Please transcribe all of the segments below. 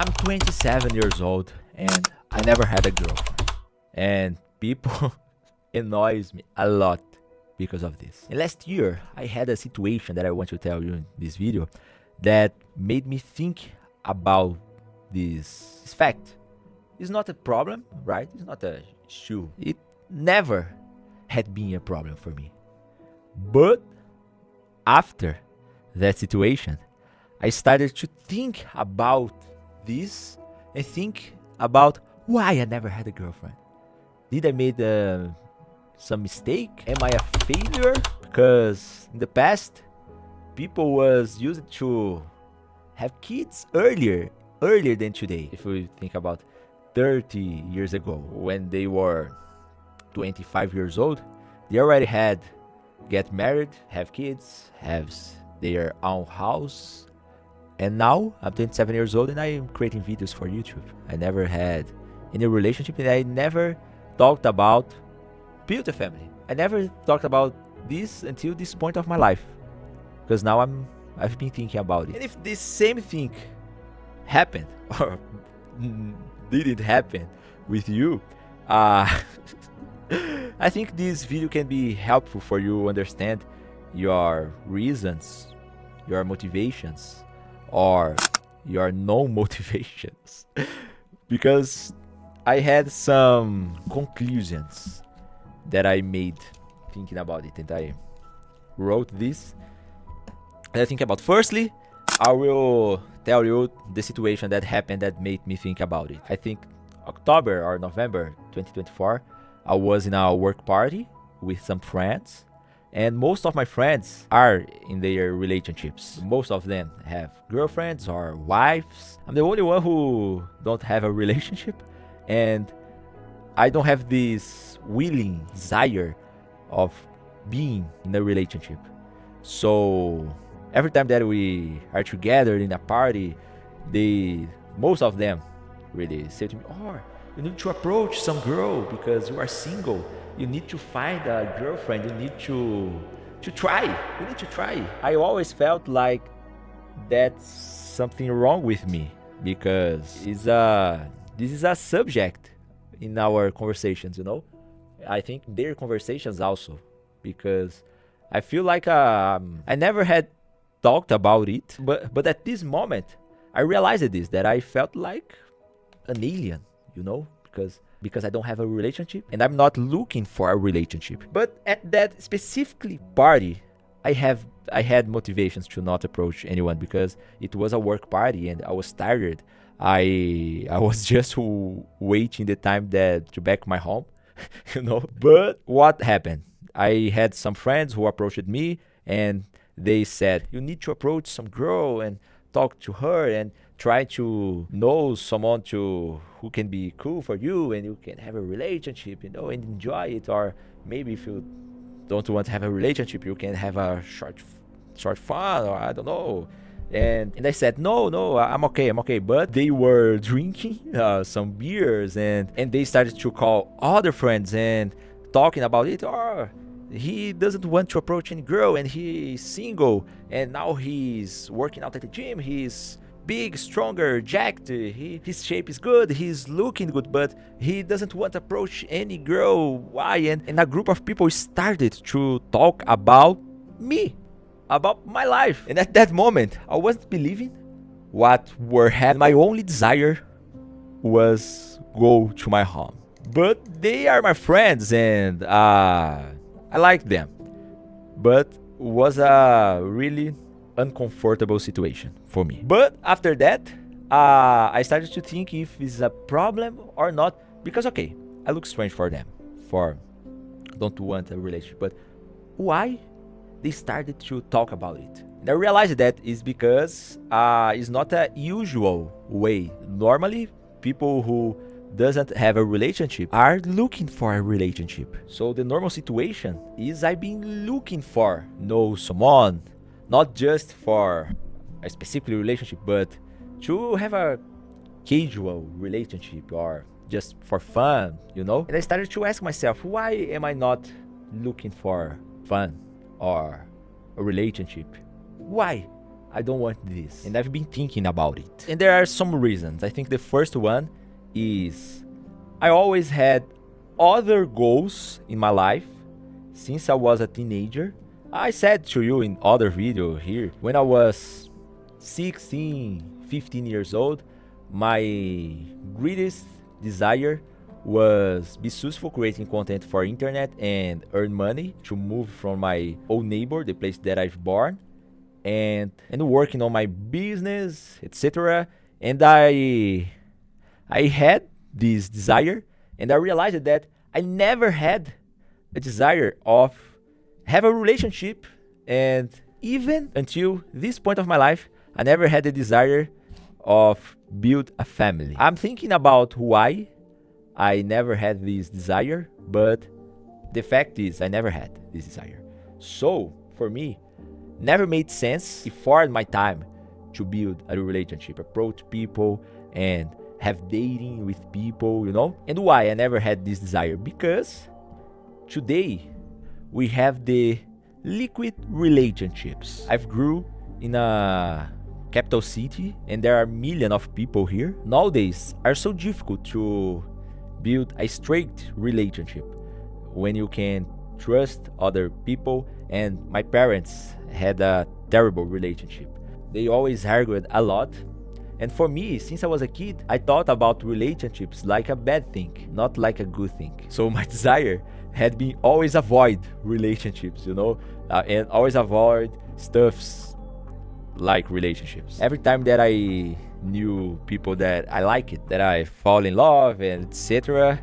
I'm 27 years old and I never had a girlfriend. And people annoys me a lot because of this. And last year, I had a situation that I want to tell you in this video that made me think about this fact. It's not a problem, right? It's not a issue. It never had been a problem for me. But after that situation, I started to think about this and think about why I never had a girlfriend. Did I made some mistake? Am I a failure? Because in the past, people was used to have kids earlier than today. If we think about 30 years ago, when they were 25 years old, they already had get married, have kids, have their own house. And now I'm 27 years old and I'm creating videos for YouTube. I never had any relationship and I never talked about build a family. I never talked about this until this point of my life. Because now I've been thinking about it. And if this same thing happened or didn't happen with you, I think this video can be helpful for you understand your reasons, your motivations, or your non-motivations. Because I had some conclusions that I made thinking about it and I wrote this. And I think about, firstly, I will tell you the situation that happened that made me think about it. I think October or November 2024, I was in a work party with some friends, and most of my friends are in their relationships. Most of them have girlfriends or wives. I'm the only one who don't have a relationship, and I don't have this willing desire of being in a relationship. So every time that we are together in a party, most of them really say to me, "Oh, you need to approach some girl because you are single. You need to find a girlfriend. You need to try. You need to try." I always felt like that's something wrong with me because this is a subject in our conversations, you know. I think their conversations also, because I feel like I never had talked about it, but at this moment I realized this, that I felt like an alien, you know, because I don't have a relationship and I'm not looking for a relationship. But at that specifically party, I had motivations to not approach anyone because it was a work party and I was tired. I was just waiting the time to back my home, you know. But what happened? I had some friends who approached me and they said, "You need to approach some girl and talk to her and try to know someone who can be cool for you and you can have a relationship, you know, and enjoy it. Or maybe if you don't want to have a relationship, you can have a short fun, or I don't know." And I said, no, I'm okay. But they were drinking some beers and they started to call other friends and talking about it. "Oh, he doesn't want to approach any girl and he's single and now he's working out at the gym. He's big, stronger, jacked. His shape is good. He's looking good, but he doesn't want to approach any girl. Why?" And a group of people started to talk about me, about my life. And at that moment, I wasn't believing what were happening. My only desire was go to my home. But they are my friends and I like them. But was a really uncomfortable situation for me. But after that, I started to think if it's a problem or not. Because okay, I look strange for them, for don't want a relationship. But why they started to talk about it? And I realized that is because it's not a usual way. Normally, people who doesn't have a relationship are looking for a relationship. So the normal situation is I've been looking for know someone, not just for a specific relationship, but to have a casual relationship or just for fun, you know. And I started to ask myself, why am I not looking for fun or a relationship? Why? I don't want this. And I've been thinking about it. And there are some reasons. I think the first one is I always had other goals in my life since I was a teenager. I said to you in other video here, when I was 16, 15 years old, my greatest desire was be successful creating content for internet and earn money to move from my old neighbor, the place that I've born, and working on my business, etc. And I had this desire, and I realized that I never had a desire of have a relationship, and even until this point of my life, I never had the desire of build a family. I'm thinking about why I never had this desire, but the fact is I never had this desire. So for me, never made sense before my time to build a relationship, approach people and have dating with people, And why I never had this desire? Because today we have the liquid relationships. I've grew in a capital city and there are millions of people here. Nowadays are so difficult to build a straight relationship when you can trust other people, and my parents had a terrible relationship. They always argued a lot, and for me, since I was a kid, I thought about relationships like a bad thing, not like a good thing. So my desire had been always avoid relationships, and always avoid stuffs like relationships. Every time that I knew people that I liked, that I fall in love and etc.,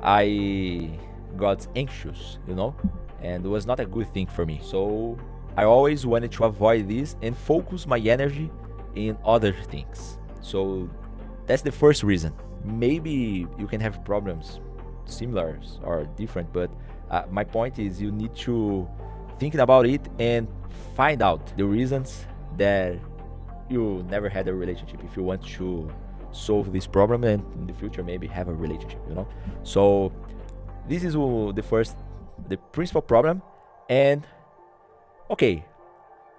I got anxious, and it was not a good thing for me. So I always wanted to avoid this and focus my energy in other things. So that's the first reason. Maybe you can have problems similar or different, but my point is you need to think about it and find out the reasons that you never had a relationship if you want to solve this problem and in the future maybe have a relationship. So this is the principal problem. And okay,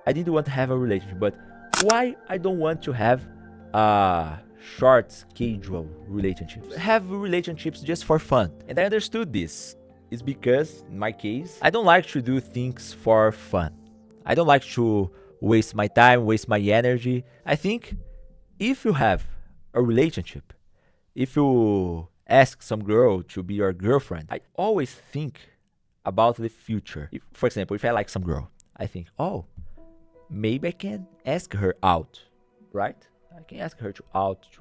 I didn't want to have a relationship, but why I don't want to have a short casual relationship? Have relationships just for fun. And I understood this. It's because in my case, I don't like to do things for fun. I don't like to waste my time, waste my energy. I think if you have a relationship, if you ask some girl to be your girlfriend, I always think about the future. For example, if I like some girl, I think, oh, maybe I can ask her out, right? I can ask her to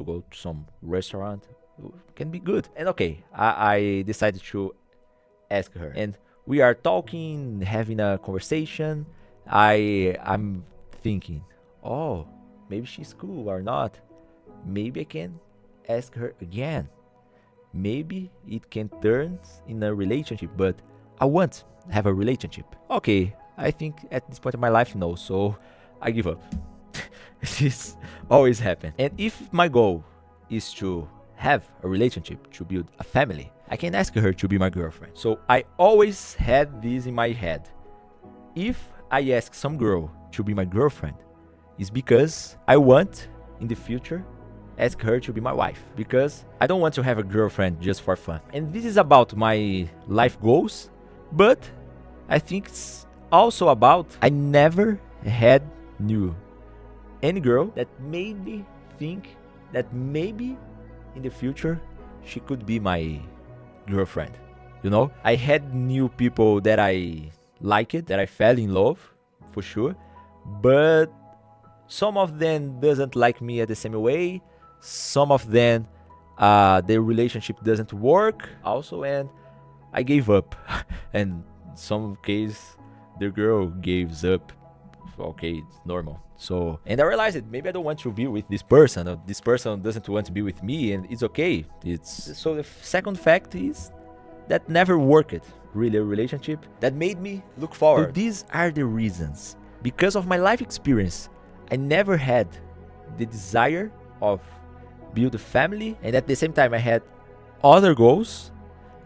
go to some restaurant. It can be good. And okay, I decided to ask her. And we are talking, having a conversation. I'm thinking, oh, maybe she's cool or not. Maybe I can ask her again. Maybe it can turn in a relationship, but I want to have a relationship. Okay, I think at this point in my life, no, so I give up. This always happens. And if my goal is to have a relationship, to build a family, I can ask her to be my girlfriend. So I always had this in my head. If I ask some girl to be my girlfriend, it's because I want in the future ask her to be my wife, because I don't want to have a girlfriend just for fun. And this is about my life goals, but I think it's also about I never knew any girl that made me think that maybe in the future she could be my girlfriend. I had new people that I liked, that I fell in love for sure, but some of them doesn't like me at the same way. Some of them the relationship doesn't work also, and I gave up. And some case the girl gives up. Okay, it's normal. So, and I realized that maybe I don't want to be with this person, or this person doesn't want to be with me, and it's okay. So the second fact is that never worked really a relationship that made me look forward. So these are the reasons. Because of my life experience, I never had the desire of build a family, and at the same time I had other goals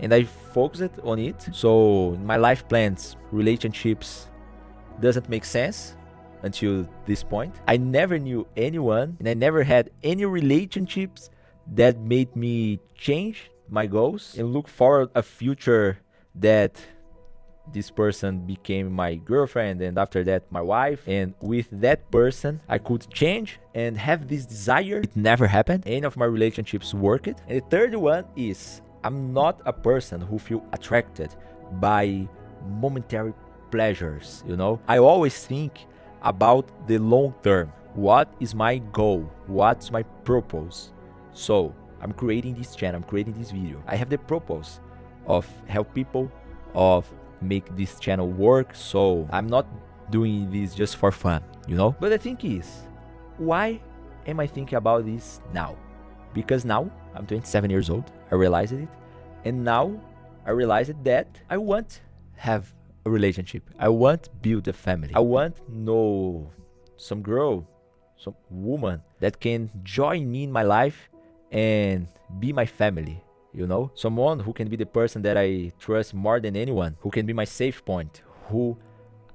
and I focused on it. So in my life plans, relationships doesn't make sense until this point. I never knew anyone and I never had any relationships that made me change my goals and look for a future that this person became my girlfriend and after that my wife, and with that person I could change and have this desire. It never happened. Any of my relationships worked. And the third one is I'm not a person who feel attracted by momentary pleasures, you know. I always think about the long term. What is my goal? What's my purpose? So I'm creating this channel, I'm creating this video. I have the purpose of help people, of make this channel work. So I'm not doing this just for fun, you know. But the thing is, why am I thinking about this now? Because now I'm 27 years old, I realized it, and now I realized that I want have a relationship, I want build a family, I want know some girl, some woman that can join me in my life and be my family. You know, someone who can be the person that I trust more than anyone, who can be my safe point, who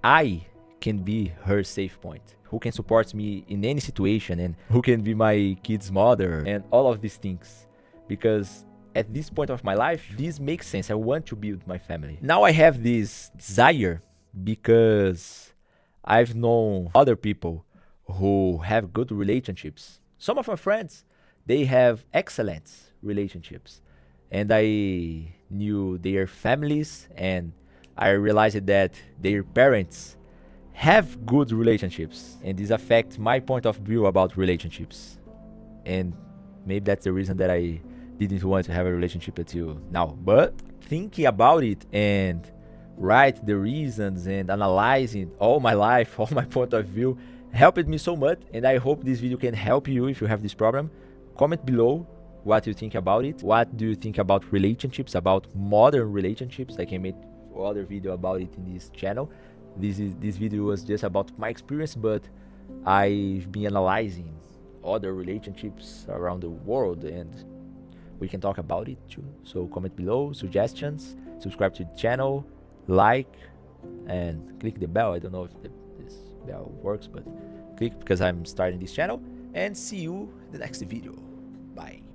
I can be her safe point, who can support me in any situation, and who can be my kid's mother, and all of these things. Because at this point of my life, this makes sense. I want to build my family. Now I have this desire because I've known other people who have good relationships. Some of my friends, they have excellent relationships. And I knew their families, and I realized that their parents have good relationships, and this affects my point of view about relationships. And maybe that's the reason that I didn't want to have a relationship until now. But thinking about it and write the reasons and analyzing all my life, all my point of view, helped me so much. And I hope this video can help you if you have this problem. Comment below what you think about it. What do you think about relationships, about modern relationships? I can make other video about it in this channel. This video was just about my experience, but I've been analyzing other relationships around the world and we can talk about it too. So comment below suggestions, subscribe to the channel, like, and click the bell. I don't know if this bell works, but click because I'm starting this channel, and see you in the next video. Bye.